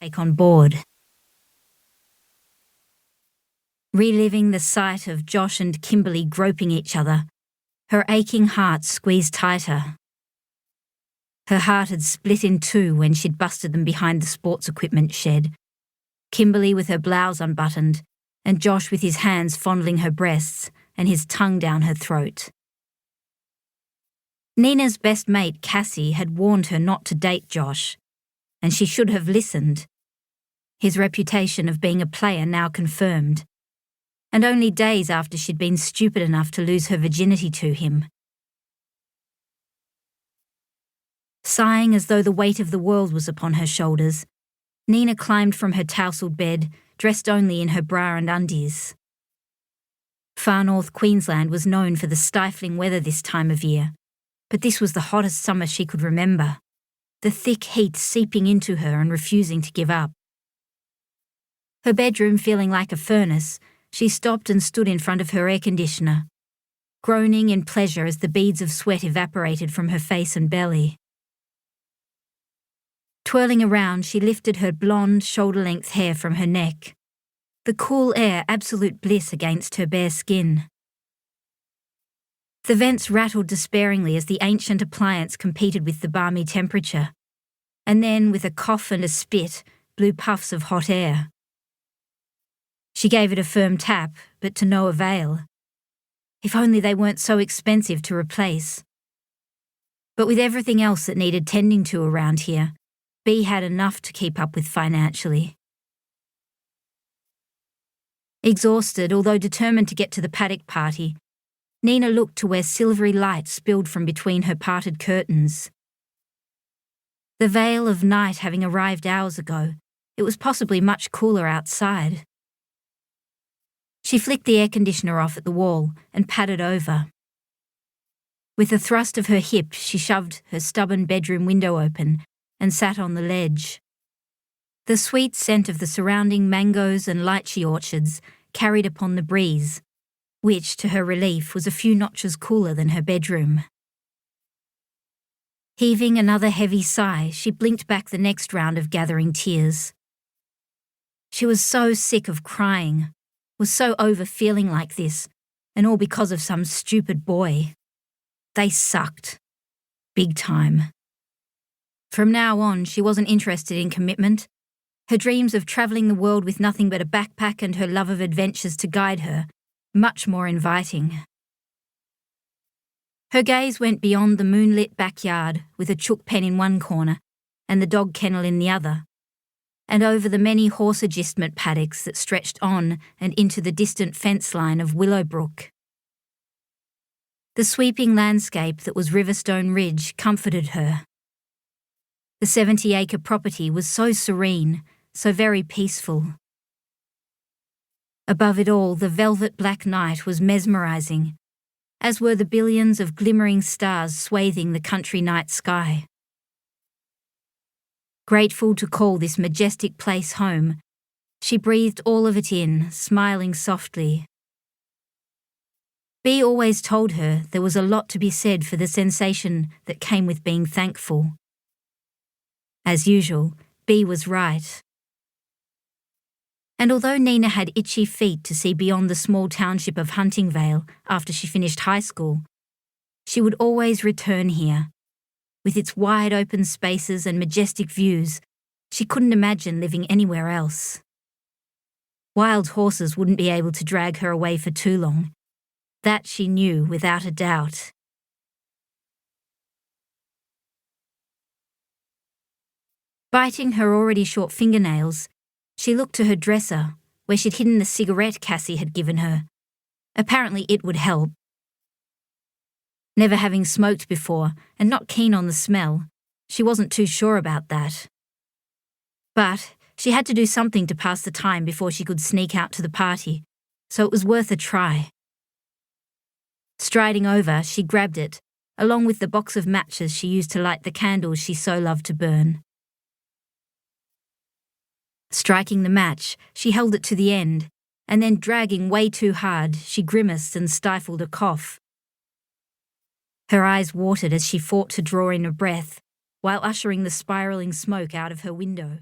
take on board. Reliving the sight of Josh and Kimberly groping each other, her aching heart squeezed tighter. Her heart had split in two when she'd busted them behind the sports equipment shed, Kimberly with her blouse unbuttoned, and Josh with his hands fondling her breasts and his tongue down her throat. Nina's best mate, Cassie, had warned her not to date Josh, and she should have listened. His reputation of being a player now confirmed, and only days after she'd been stupid enough to lose her virginity to him. Sighing as though the weight of the world was upon her shoulders, Nina climbed from her tousled bed, dressed only in her bra and undies. Far north Queensland was known for the stifling weather this time of year, but this was the hottest summer she could remember, the thick heat seeping into her and refusing to give up. Her bedroom feeling like a furnace, she stopped and stood in front of her air conditioner, groaning in pleasure as the beads of sweat evaporated from her face and belly. Twirling around, she lifted her blonde, shoulder-length hair from her neck, the cool air absolute bliss against her bare skin. The vents rattled despairingly as the ancient appliance competed with the balmy temperature, and then, with a cough and a spit, blew puffs of hot air. She gave it a firm tap, but to no avail. If only they weren't so expensive to replace. But with everything else that needed tending to around here, Bea had enough to keep up with financially. Exhausted, although determined to get to the paddock party, Nina looked to where silvery light spilled from between her parted curtains. The veil of night having arrived hours ago, it was possibly much cooler outside. She flicked the air conditioner off at the wall and padded over. With a thrust of her hip, she shoved her stubborn bedroom window open and sat on the ledge. The sweet scent of the surrounding mangoes and lychee orchards carried upon the breeze, which, to her relief, was a few notches cooler than her bedroom. Heaving another heavy sigh, she blinked back the next round of gathering tears. She was so sick of crying, was so over feeling like this, and all because of some stupid boy. They sucked. Big time. From now on, she wasn't interested in commitment. Her dreams of travelling the world with nothing but a backpack and her love of adventures to guide her, much more inviting. Her gaze went beyond the moonlit backyard with a chook pen in one corner and the dog kennel in the other, and over the many horse agistment paddocks that stretched on and into the distant fence line of Willowbrook. The sweeping landscape that was Riverstone Ridge comforted her. The 70-acre property was so serene, so very peaceful. Above it all, the velvet black night was mesmerising, as were the billions of glimmering stars swathing the country night sky. Grateful to call this majestic place home, she breathed all of it in, smiling softly. Bea always told her there was a lot to be said for the sensation that came with being thankful. As usual, Bea was right. And although Nina had itchy feet to see beyond the small township of Huntingvale after she finished high school, she would always return here. With its wide open spaces and majestic views, she couldn't imagine living anywhere else. Wild horses wouldn't be able to drag her away for too long. That she knew without a doubt. Biting her already short fingernails, she looked to her dresser, where she'd hidden the cigarette Cassie had given her. Apparently it would help. Never having smoked before, and not keen on the smell, she wasn't too sure about that. But she had to do something to pass the time before she could sneak out to the party, so it was worth a try. Striding over, she grabbed it, along with the box of matches she used to light the candles she so loved to burn. Striking the match, she held it to the end, and then dragging way too hard, she grimaced and stifled a cough. Her eyes watered as she fought to draw in a breath, while ushering the spiralling smoke out of her window.